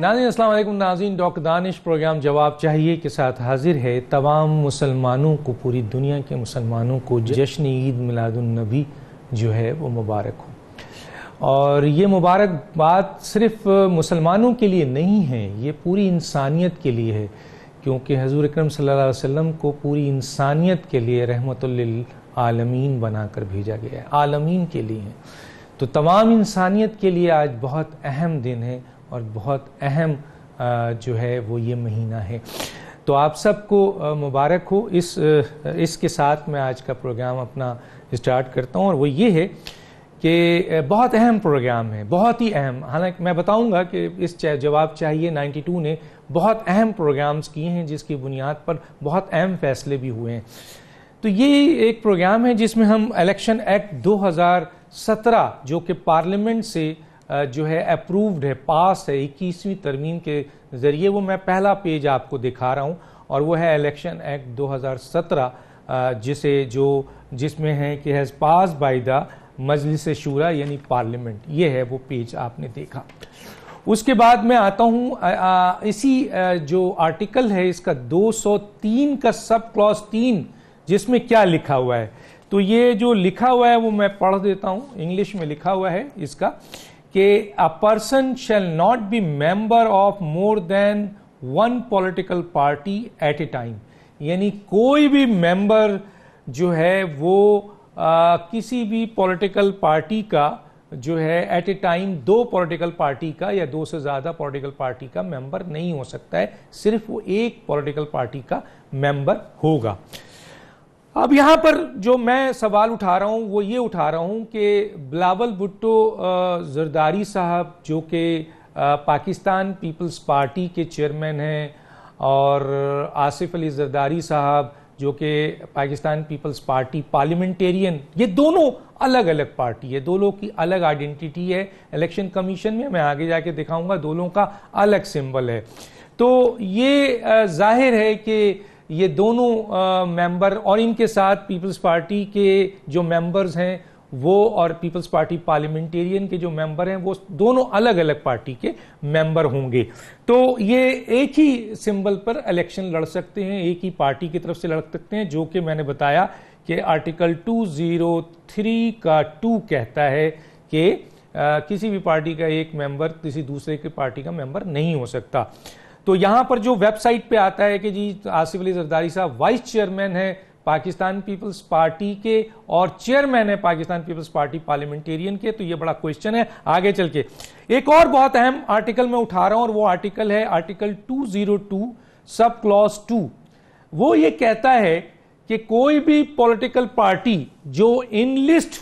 नाज़रीन अस्सलाम वालेकुम। नाज़रीन, डॉक्टर दानिश प्रोग्राम जवाब चाहिए के साथ हाजिर है। तमाम मुसलमानों को, पूरी दुनिया के मुसलमानों को जश्न ईद मिलादुन नबी जो है वो मुबारक हो। और ये मुबारकबाद सिर्फ मुसलमानों के लिए नहीं है, ये पूरी इंसानियत के लिए है, क्योंकि हज़ूर अकरम सल्लल्लाहु अलैहि वसल्लम को पूरी इंसानियत के लिए रहमतुल लिल आलमीन बनाकर भेजा गया है, आलमीन के लिए है। तो तमाम इंसानियत के लिए आज बहुत अहम दिन है और बहुत अहम जो है वो ये महीना है। तो आप सबको मुबारक हो। इसके साथ मैं आज का प्रोग्राम अपना स्टार्ट करता हूँ, और वो ये है कि बहुत अहम प्रोग्राम है, बहुत ही अहम। हालांकि मैं बताऊंगा कि इस जवाब चाहिए 92 ने बहुत अहम प्रोग्राम्स किए हैं, जिसकी बुनियाद पर बहुत अहम फैसले भी हुए हैं। तो ये एक प्रोग्राम है जिसमें हम इलेक्शन एक्ट 2017 जो कि पार्लियामेंट से जो है अप्रूव्ड है, पास है 21वीं तरमीम के ज़रिए, वो मैं पहला पेज आपको दिखा रहा हूँ, और वो है इलेक्शन एक्ट 2017 जिसमें है कि हैज़ पास बाय द मजलिस शूरा यानी पार्लियामेंट। ये है वो पेज आपने देखा। उसके बाद मैं आता हूँ इसी जो आर्टिकल है इसका 203 का सब क्लॉज 3, जिसमें क्या लिखा हुआ है। तो ये जो लिखा हुआ है वो मैं पढ़ देता हूँ। इंग्लिश में लिखा हुआ है इसका कि a person shall not be member of more than one political party at A time, यानी कोई भी मेंबर जो है वो किसी भी पॉलिटिकल पार्टी का जो है एट ए टाइम, दो पॉलिटिकल पार्टी का या दो से ज्यादा पॉलिटिकल पार्टी का मेंबर नहीं हो सकता है, सिर्फ वो एक पॉलिटिकल पार्टी का मेंबर होगा। अब यहां पर जो मैं सवाल उठा रहा हूं वो ये उठा रहा हूं कि बिलावल भुट्टो जरदारी साहब जो कि पाकिस्तान पीपल्स पार्टी के चेयरमैन हैं, और आसिफ अली जरदारी साहब जो कि पाकिस्तान पीपल्स पार्टी पार्लियामेंटेरियन, ये दोनों अलग अलग पार्टी है, दोनों की अलग आइडेंटिटी है। इलेक्शन कमीशन में मैं आगे जाके दिखाऊंगा दोनों का अलग सिंबल है। तो ये जाहिर है कि ये दोनों मेंबर और इनके साथ पीपल्स पार्टी के जो मेंबर्स हैं वो और पीपल्स पार्टी पार्लियामेंटेरियन के जो मेंबर हैं वो दोनों अलग अलग पार्टी के मेंबर होंगे। तो ये एक ही सिंबल पर इलेक्शन लड़ सकते हैं, एक ही पार्टी की तरफ से लड़ सकते हैं, जो कि मैंने बताया कि आर्टिकल 203 का 2 कहता है कि किसी भी पार्टी का एक मेंबर किसी दूसरे की पार्टी का मेंबर नहीं हो सकता। तो यहां पर जो वेबसाइट पे आता है कि जी आसिफ अली जरदारी साहब वाइस चेयरमैन है पाकिस्तान पीपल्स पार्टी के और चेयरमैन है पाकिस्तान पीपल्स पार्टी पार्लियामेंटेरियन के, तो ये बड़ा क्वेश्चन है आगे चल के। एक और बहुत अहम आर्टिकल मैं उठा रहा हूं, और वो आर्टिकल है आर्टिकल 202 सब क्लॉज 2। वो ये कहता है कि कोई भी पॉलिटिकल पार्टी जो इनलिस्ट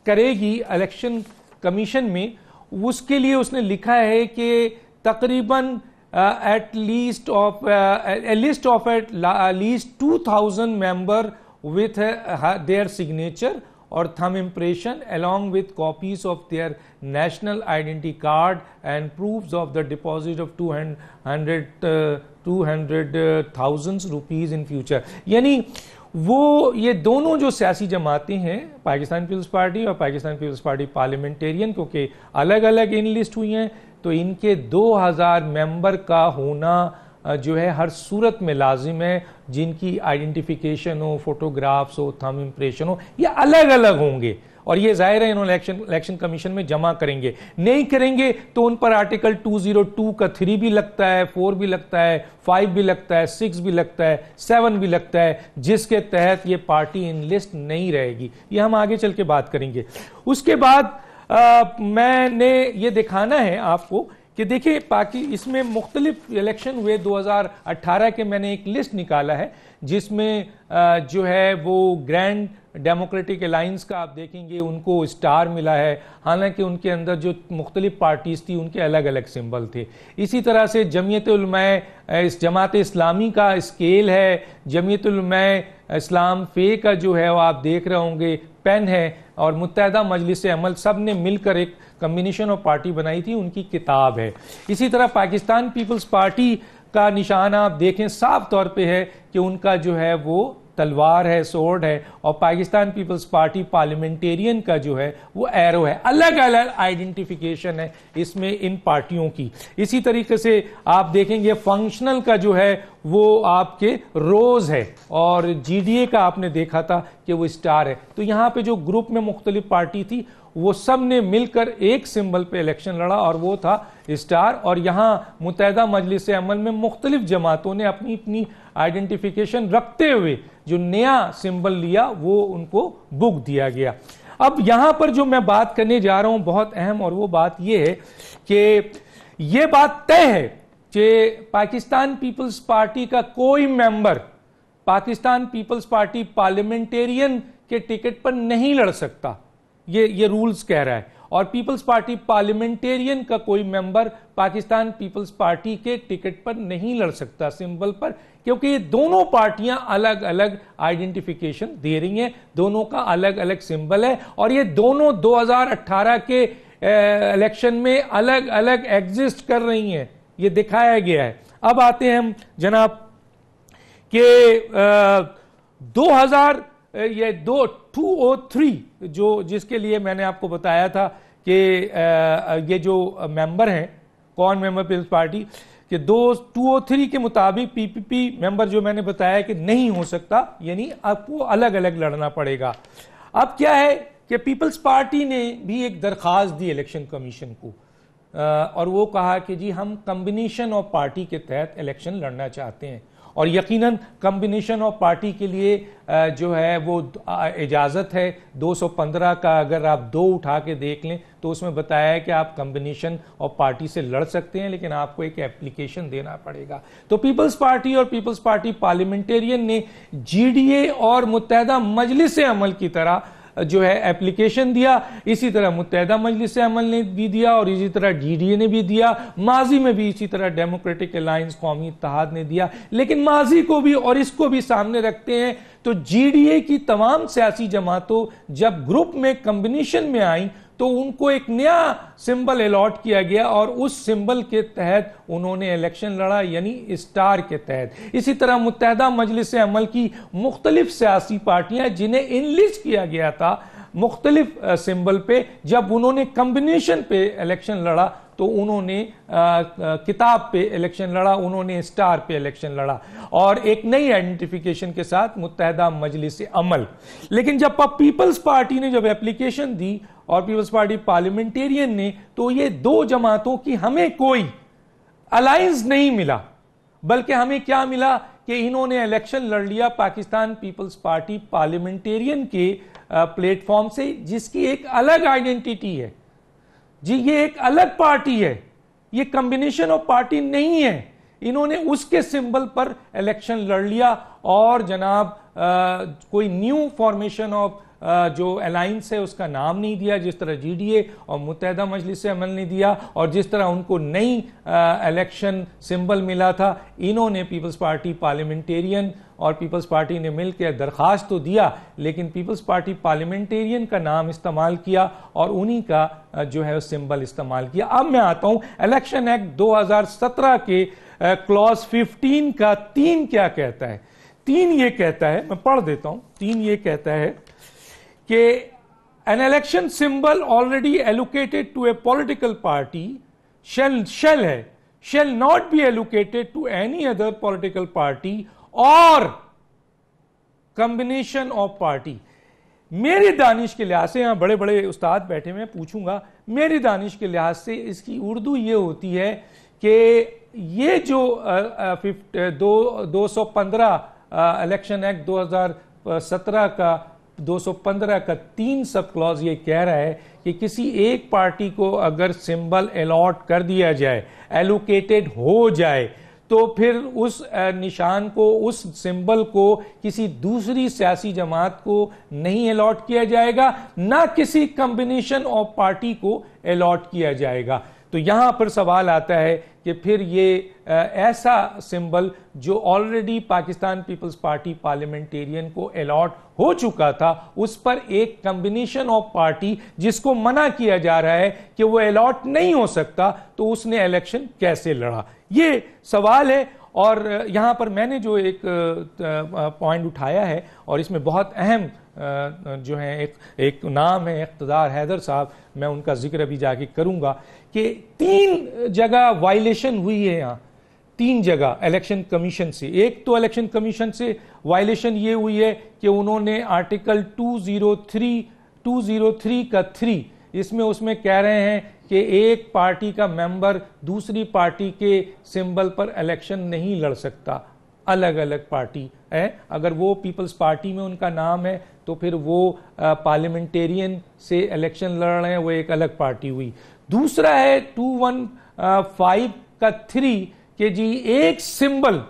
करेगी इलेक्शन कमीशन में, उसके लिए उसने लिखा है कि तकरीबन at least of a list of at least 2000 member with their signature or thumb impression along with copies of their national identity card and proofs of the deposit of 200,000 rupees in future। यानी वो ये दोनों जो सियासी जमातें हैं, Pakistan Peoples party और Pakistan Peoples Party parliamentarian, क्योंकि अलग अलग इन लिस्ट हुई हैं, तो इनके 2000 मेंबर का होना जो है हर सूरत में लाजिम है, जिनकी आइडेंटिफिकेशन हो, फोटोग्राफ्स हो, थंब इम्प्रेशन हो, ये अलग अलग होंगे, और ये जाहिर है इन्होंने इलेक्शन कमीशन में जमा करेंगे। नहीं करेंगे तो उन पर आर्टिकल 202 का 3 भी लगता है, 4 भी लगता है, 5 भी लगता है, 6 भी लगता है, 7 भी लगता है, जिसके तहत ये पार्टी इन लिस्ट नहीं रहेगी। ये हम आगे चल के बात करेंगे। उसके बाद मैंने ये दिखाना है आपको कि देखिए इसमें मुख्तलिफ इलेक्शन हुए 2018 के, मैंने एक लिस्ट निकाला है जिसमें जो है वो ग्रैंड डेमोक्रेटिक अलायंस का आप देखेंगे उनको स्टार मिला है, हालांकि उनके अंदर जो मुख्तलिफ पार्टीज थी उनके अलग अलग सिंबल थे। इसी तरह से जमीयत उलमा जमात इस्लामी का स्केल है, जमीयत उलमा इस्लाम फे का जो है वो आप देख रहे होंगे पेन है, और मुत्तहदा मजलिस अमल सब ने मिलकर एक कम्बिनेशन ऑफ पार्टी बनाई थी, उनकी किताब है। इसी तरह पाकिस्तान पीपल्स पार्टी का निशान आप देखें साफ तौर पे है कि उनका जो है वो तलवार है, सोर्ड है, और पाकिस्तान पीपल्स पार्टी पार्लियामेंटेरियन का जो है वो एरो है। अलग अलग आइडेंटिफिकेशन है इसमें इन पार्टियों की। इसी तरीके से आप देखेंगे फंक्शनल का जो है वो आपके रोज है, और जीडीए का आपने देखा था कि वो स्टार है। तो यहां पे जो ग्रुप में मुख्तलिफ पार्टी थी वो सब ने मिलकर एक सिंबल पे इलेक्शन लड़ा और वो था स्टार। और यहां मुत्तहिदा मजलिस अमल में मुख्तलिफ जमातों ने अपनी अपनी आइडेंटिफिकेशन रखते हुए जो नया सिंबल लिया वो उनको बुक दिया गया। अब यहां पर जो मैं बात करने जा रहा हूं बहुत अहम, और वो बात ये है कि ये बात तय है कि पाकिस्तान पीपल्स पार्टी का कोई member Pakistan Peoples Party Parliamentarian के टिकट पर नहीं लड़ सकता, ये रूल्स कह रहा है। और पीपल्स पार्टी पार्लियामेंटेरियन का कोई मेंबर पाकिस्तान पीपल्स पार्टी के टिकट पर नहीं लड़ सकता सिंबल पर, क्योंकि ये दोनों पार्टियां अलग अलग आइडेंटिफिकेशन दे रही हैं, दोनों का अलग अलग सिंबल है, और ये दोनों 2018 के इलेक्शन में अलग अलग एग्जिस्ट कर रही हैं, ये दिखाया गया है। अब आते हैं हम जनाब के 203 जो जिसके लिए मैंने आपको बताया था कि ये जो मेंबर हैं कौन मेंबर पीपल्स पार्टी के 203 के मुताबिक पीपीपी मेंबर जो मैंने बताया कि नहीं हो सकता, यानी आपको अलग अलग लड़ना पड़ेगा। अब क्या है कि पीपल्स पार्टी ने भी एक दरखास्त दी इलेक्शन कमीशन को, और वो कहा कि जी हम कॉम्बिनेशन ऑफ पार्टी के तहत इलेक्शन लड़ना चाहते हैं, और यकीनन कॉम्बिनेशन ऑफ पार्टी के लिए जो है वो इजाज़त है 215 का। अगर आप 2 उठा के देख लें तो उसमें बताया है कि आप कॉम्बिनेशन ऑफ पार्टी से लड़ सकते हैं, लेकिन आपको एक एप्लीकेशन देना पड़ेगा। तो पीपल्स पार्टी और पीपल्स पार्टी पार्लियामेंटेरियन ने जीडीए और मुत्तहिदा मजलिस अमल की तरह जो है एप्लीकेशन दिया। इसी तरह मुत्तहिदा मजलिस अमल ने भी दिया, और इसी तरह जीडीए ने भी दिया। माजी में भी इसी तरह डेमोक्रेटिक अलायंस कौमी इत्तेहाद ने दिया। लेकिन माजी को भी और इसको भी सामने रखते हैं तो जीडीए की तमाम सियासी जमातों जब ग्रुप में कॉम्बिनेशन में आई तो उनको एक नया सिंबल अलॉट किया गया, और उस सिंबल के तहत उन्होंने इलेक्शन लड़ा, यानी स्टार के तहत। इसी तरह मुत्तहिदा मजलिस अमल की मुख्तलिफ सियासी पार्टियां जिन्हें इनलिस्ट किया गया था मुख्तलिफ सिंबल पे, जब उन्होंने कॉम्बिनेशन पे इलेक्शन लड़ा तो उन्होंने किताब पे इलेक्शन लड़ा, उन्होंने स्टार पे इलेक्शन लड़ा, और एक नई आइडेंटिफिकेशन के साथ मुत्तहिदा मजलिस अमल। लेकिन जब पीपल्स पार्टी ने जब एप्लीकेशन दी और पीपल्स पार्टी पार्लियामेंटेरियन ने, तो ये 2 जमातों की हमें कोई अलायंस नहीं मिला, बल्कि हमें क्या मिला कि इन्होंने इलेक्शन लड़ लिया पाकिस्तान पीपल्स पार्टी पार्लियामेंटेरियन के प्लेटफॉर्म से, जिसकी एक अलग आइडेंटिटी है। जी ये एक अलग पार्टी है, ये कॉम्बिनेशन ऑफ पार्टी नहीं है। इन्होंने उसके सिंबल पर इलेक्शन लड़ लिया, और जनाब कोई न्यू फॉर्मेशन ऑफ जो अलायंस है उसका नाम नहीं दिया, जिस तरह जीडीए और मुत्तहिदा मजलिस अमल ने दिया, और जिस तरह उनको नई इलेक्शन सिंबल मिला था। इन्होंने पीपल्स पार्टी पार्लियामेंटेरियन और पीपल्स पार्टी ने मिलकर दरखास्त तो दिया, लेकिन पीपल्स पार्टी पार्लियामेंटेरियन का नाम इस्तेमाल किया और उन्हीं का जो है सिंबल इस्तेमाल किया। अब मैं आता हूं इलेक्शन एक्ट 2017 के क्लॉज 15 का 3 क्या कहता है। 3 ये कहता है, मैं पढ़ देता हूं। 3 ये कहता है कि an election symbol already allocated to a political party shall not be allocated to any other political party or combination of party। मेरी दानिश के लिहाज से, यहां बड़े बड़े उस्ताद बैठे हुए, पूछूंगा, मेरी दानिश के लिहाज से इसकी उर्दू ये होती है कि ये जो 215 इलेक्शन एक्ट 2017 का 215 का 3 सब क्लॉज ये कह रहा है कि किसी एक पार्टी को अगर सिंबल अलॉट कर दिया जाए, एलोकेटेड हो जाए, तो फिर उस निशान को, उस सिंबल को किसी दूसरी सियासी जमात को नहीं अलॉट किया जाएगा, ना किसी कॉम्बिनेशन ऑफ पार्टी को अलॉट किया जाएगा। तो यहां पर सवाल आता है कि फिर ये ऐसा सिंबल जो already Pakistan Peoples Party Parliamentarian को अलॉट हो चुका था, उस पर एक कॉम्बिनेशन ऑफ पार्टी जिसको मना किया जा रहा है कि वो अलॉट नहीं हो सकता, तो उसने इलेक्शन कैसे लड़ा, ये सवाल है। और यहाँ पर मैंने जो एक पॉइंट उठाया है और इसमें बहुत अहम जो है एक नाम है इक़्तिदार हैदर साहब, मैं उनका जिक्र अभी जाके करूंगा कि 3 जगह वायलेशन हुई है यहाँ, 3 जगह इलेक्शन कमीशन से। एक तो इलेक्शन कमीशन से वायलेशन ये हुई है कि उन्होंने आर्टिकल 203 का 3 इसमें उसमें कह रहे हैं कि एक पार्टी का मेंबर दूसरी पार्टी के सिंबल पर इलेक्शन नहीं लड़ सकता। अलग अलग पार्टी है, अगर वो पीपल्स पार्टी में उनका नाम है तो फिर वो पार्लियामेंटेरियन से इलेक्शन लड़ रहे हैं, वो एक अलग पार्टी हुई। दूसरा है 215 का 3 कि जी एक सिंबल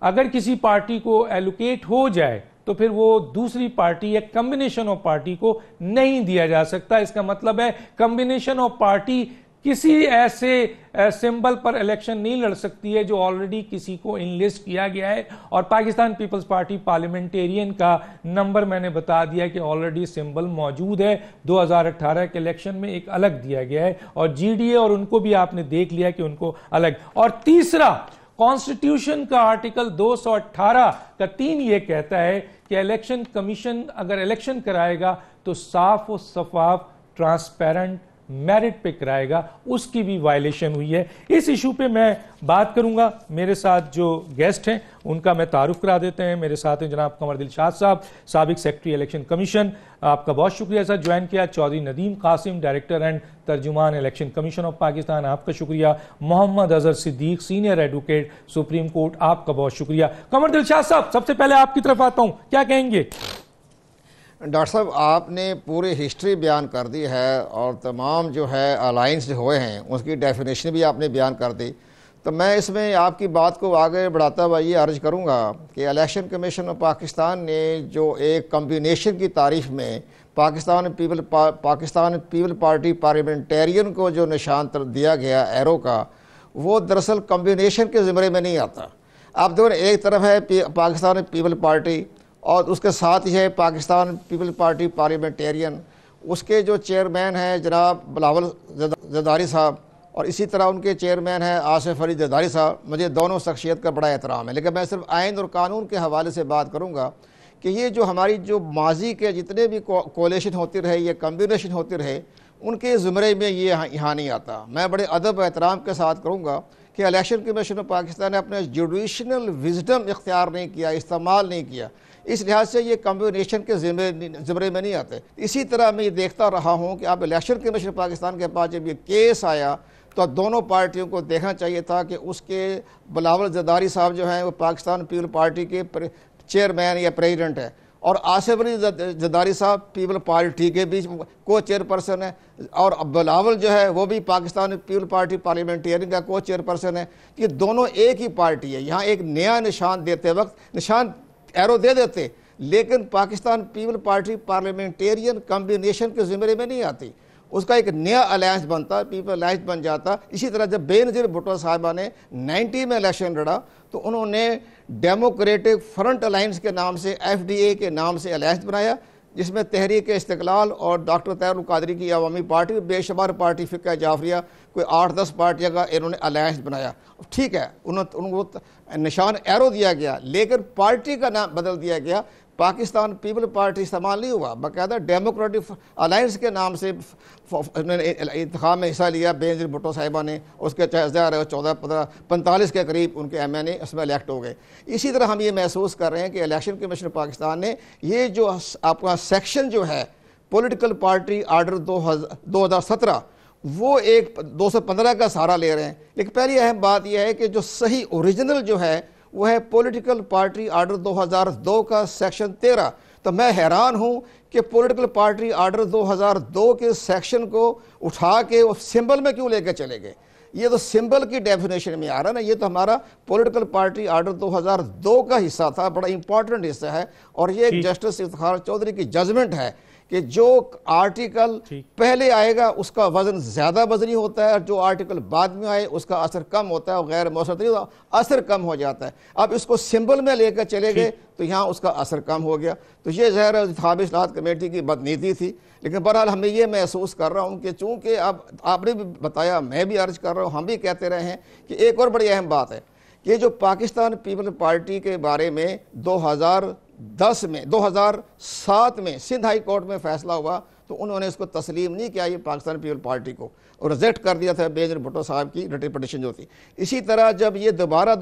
अगर किसी पार्टी को एलोकेट हो जाए तो फिर वो दूसरी पार्टी या कॉम्बिनेशन ऑफ पार्टी को नहीं दिया जा सकता। इसका मतलब है कॉम्बिनेशन ऑफ पार्टी किसी ऐसे सिंबल पर इलेक्शन नहीं लड़ सकती है जो ऑलरेडी किसी को इनलिस्ट किया गया है। और पाकिस्तान पीपल्स पार्टी पार्लियामेंटेरियन का नंबर मैंने बता दिया कि ऑलरेडी सिंबल मौजूद है, 2018 के इलेक्शन में एक अलग दिया गया है और जीडीए और उनको भी आपने देख लिया कि उनको अलग। और तीसरा, कॉन्स्टिट्यूशन का आर्टिकल 218 का 3 ये कहता है कि इलेक्शन कमीशन अगर इलेक्शन कराएगा तो साफ और शफाफ ट्रांसपेरेंट मेरिट पे कराएगा, उसकी भी वायलेशन हुई है। इस इशू पे मैं बात करूंगा। मेरे साथ जो गेस्ट हैं उनका मैं तारुफ करा देते हैं। मेरे साथ हैं जनाब कमर दिलशाद साहब, साबिक सेक्रेटरी इलेक्शन कमीशन, आपका बहुत शुक्रिया सर ज्वाइन किया। चौधरी नदीम कासिम, डायरेक्टर एंड तर्जुमान इलेक्शन कमीशन ऑफ पाकिस्तान, आपका शुक्रिया। Mohammad Azhar Siddique, senior advocate supreme court, आपका बहुत शुक्रिया। कमर दिलशाद साहब, सबसे पहले आपकी तरफ आता हूं, क्या कहेंगे? डॉक्टर साहब, आपने पूरी हिस्ट्री बयान कर दी है और तमाम जो है अलाइंस जो हुए हैं उसकी डेफिनेशन भी आपने बयान कर दी। तो मैं इसमें आपकी बात को आगे बढ़ाता हुआ ये अर्ज करूँगा कि इलेक्शन कमीशन ऑफ पाकिस्तान ने जो एक कम्बिनेशन की तारीफ में पाकिस्तान पीपल पार्टी पार्लियामेंटेरियन को जो निशान दिया गया एरो का, वो दरअसल कम्बिनेशन के ज़िम्मे में नहीं आता। आप देखो, एक तरफ है पाकिस्तान पीपल पार्टी और उसके साथ ही है पाकिस्तान पीपल पार्टी पार्लियामेंटेरियन, उसके जो चेयरमैन हैं जनाब बिलावल जरदारी साहब और इसी तरह उनके चेयरमैन हैं आसिफ अली जरदारी साहब। मुझे दोनों शख्सियत का बड़ा एहतराम है, लेकिन मैं सिर्फ आइन और कानून के हवाले से बात करूँगा कि ये जो हमारी जो माजी के जितने भी कोलेशन होती रहे, ये कम्बिनेशन होती रहे, उनके ज़ुमरे में ये यहाँ नहीं आता। मैं बड़े अदब एहतराम के साथ कहूँगा कि इलेक्शन कमीशन ऑफ पाकिस्तान ने अपने जुडिशनल विजडम इख्तियार नहीं किया, इस्तेमाल नहीं किया, इस लिहाज से ये कम्बिनेशन के ज़िम्मे में नहीं आते। इसी तरह मैं ये देखता रहा हूँ कि अब इलेक्शन कमीशन पाकिस्तान के पास जब ये केस आया तो दोनों पार्टियों को देखना चाहिए था कि उसके बिलावल जरदारी साहब जो हैं वो पाकिस्तान पीपल पार्टी के चेयरमैन या प्रेसिडेंट है और आसिफ अली जरदारी साहब पीपल पार्टी के बीच को चेयरपर्सन है और बिलावल जो है वो भी पाकिस्तान पीपल पार्टी पार्लियामेंटेरियन का को चेयरपर्सन है। ये दोनों एक ही पार्टी है। यहाँ एक नया निशान देते वक्त निशान एरो दे देते, लेकिन Pakistan people party parliamentarian combination के ज़िम्मे में नहीं आती, उसका एक नया अलायंस बनता, पीपल अलायंस बन जाता। इसी तरह जब बेनज़ीर भुट्टो साहिबा ने 90 में इलेक्शन लड़ा तो उन्होंने डेमोक्रेटिक फ्रंट अलायंस के नाम से, FDA के नाम से अलायंस बनाया, जिसमें तहरीक इस्तिकलाल और डॉक्टर तैयब कादरी की अवामी पार्टी, बेशुमार पार्टी फ़िक़्ह जाफरिया, कोई 8-10 पार्टियों का इन्होंने अलायंस बनाया। ठीक है, उनको निशान एरो दिया गया, लेकिन पार्टी का नाम बदल दिया गया। पाकिस्तान पीपल पार्टी इस्तेमाल नहीं हुआ, बाकायदा डेमोक्रेटिक अलायंस के नाम से इंतखाब में हिस्सा लिया बेनज़ीर भुट्टो साहिबा ने। उसके 14-15-45 के करीब उनके MNA उसमें इलेक्ट हो गए। इसी तरह हम ये महसूस कर रहे हैं कि इलेक्शन कमीशन पाकिस्तान ने ये जो आपका सेक्शन जो है पॉलिटिकल पार्टी आर्डर 2017 वो एक 215 का सहारा ले रहे हैं। लेकिन पहली अहम बात यह है कि जो सही ओरिजिनल जो है वो है पॉलिटिकल पार्टी आर्डर 2002 का सेक्शन 13। तो मैं हैरान हूं कि पॉलिटिकल पार्टी आर्डर 2002 के सेक्शन को उठा के वो सिंबल में क्यों लेकर चले गए। ये तो सिंबल की डेफिनेशन में आ रहा है ना, ये तो हमारा पॉलिटिकल पार्टी आर्डर 2002 का हिस्सा था, बड़ा इंपॉर्टेंट हिस्सा है। और ये एक जस्टिस इफ्तिखार चौधरी की जजमेंट है कि जो आर्टिकल पहले आएगा उसका वजन ज़्यादा वजनी होता है और जो आर्टिकल बाद में आए उसका असर कम होता है और गैर मौसर असर कम हो जाता है। अब इसको सिंबल में लेकर चले गए तो यहाँ उसका असर कम हो गया। तो ये ज़ाहिर इंतखाबी इस्लाहत कमेटी की बदनीति थी। लेकिन बहरहाल हमें ये महसूस कर रहा हूँ कि चूँकि अब आपने भी बताया, मैं भी अर्ज कर रहा हूँ, हम भी कहते रहे हैं कि एक और बड़ी अहम बात है कि जो पाकिस्तान पीपल पार्टी के बारे में 2007 में सिंध हाई कोर्ट में फैसला हुआ तो उन्होंने इसको तस्लीम नहीं किया, ये पाकिस्तान पीपल पार्टी को, और रिजेक्ट कर दिया था बेनजीर भुट्टो साहब की रिट पिटीशन जो थी। इसी तरह जब ये दोबारा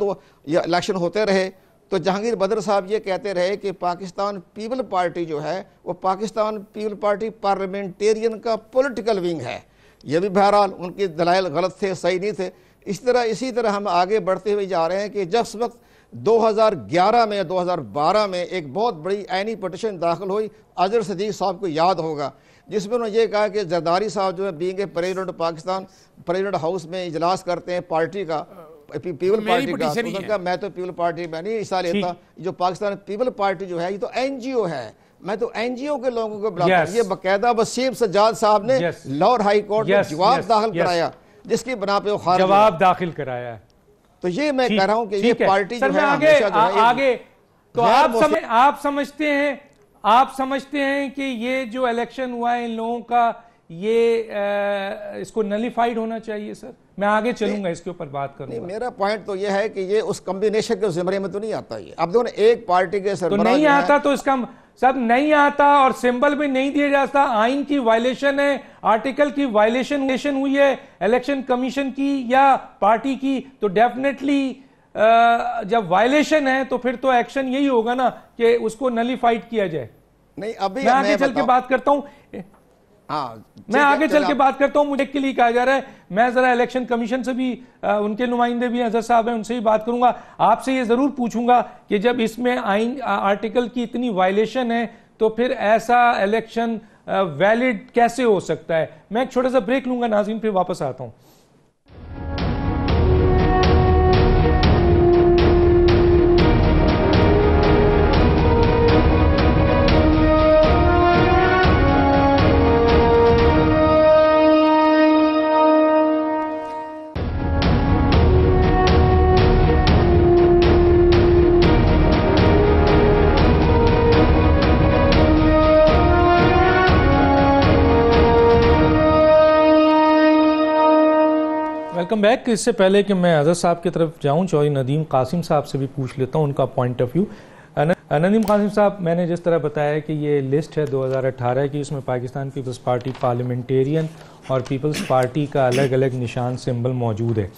इलेक्शन होते रहे तो जहांगीर बदर साहब ये कहते रहे कि पाकिस्तान पीपल पार्टी जो है वो पाकिस्तान पीपल पार्टी पार्लियामेंटेरियन का पॉलिटिकल विंग है। ये भी बहरहाल उनके दलाइल गलत थे, सही नहीं थे। इसी तरह हम आगे बढ़ते हुए जा रहे हैं कि जब वक्त 2011 में 2012 में एक बहुत बड़ी ऐनी पटिशन दाखिल हुई, अजहर सदीक साहब को याद होगा, जिसमें उन्होंने ये कहा कि जरदारी साहब जो है being a president Pakistan, president house में इजलास करते हैं पार्टी का, पीपल पार्टी का, तो उन्होंने कहा मैं तो पीपल पार्टी में नहीं हिस्सा लेता, जो पाकिस्तान पीपल पार्टी जो है ये तो एनजीओ है, मैं तो एनजीओ के लोगों को बुलाता हूं। ये बाकायदा वसीम सज्जाद साहब ने लाहौर हाई कोर्ट में जवाब दाखिल कराया, जिसकी बना पे वो जवाब दाखिल कराया। तो ये मैं कह रहा हूं कि ये पार्टी जो है आगे तो आप समझते हैं कि ये जो इलेक्शन हुआ है इन लोगों का ये इसको नलिफाइड होना चाहिए। सर मैं आगे चलूंगा, इसके ऊपर बात करूंगा। मेरा पॉइंट तो ये है कि ये उस कॉम्बिनेशन के ज़िम्मे में तो नहीं आता। ये अब देखो एक पार्टी के तो नहीं आता, तो इसका सब नहीं आता और सिंबल भी नहीं दिया जाता, आइन की वायलेशन है, आर्टिकल की वायलेशन हुई है इलेक्शन कमीशन की या पार्टी की, तो डेफिनेटली जब वायलेशन है तो फिर तो एक्शन यही होगा ना कि उसको नलिफाइड किया जाए। नहीं अभी मैं आगे चल के बात करता हूं, मैं आगे चल के बात करता हूं। मुझे के लिए कहा जा रहा है, मैं जरा इलेक्शन कमीशन से भी उनके नुमाइंदे भी अजहर साहब हैं, उनसे भी बात करूंगा। आपसे ये जरूर पूछूंगा कि जब इसमें आइन आर्टिकल की इतनी वायलेशन है तो फिर ऐसा इलेक्शन वैलिड कैसे हो सकता है। मैं एक छोटा सा ब्रेक लूंगा नाज़रीन, फिर वापस आता हूं। Welcome back. इससे पहले कि मैं अजहर साहब की तरफ जाऊं, चौधरी नदीम कासिम साहब से भी पूछ लेता हूं उनका point of view. Nadeem Qasim साहब, मैंने जिस तरह बताया कि ये लिस्ट है 2018 की, इसमें पाकिस्तान पीपल्स पार्टी पार्लियामेंटेरियन और पीपल्स पार्टी का अलग अलग निशान सिंबल मौजूद है।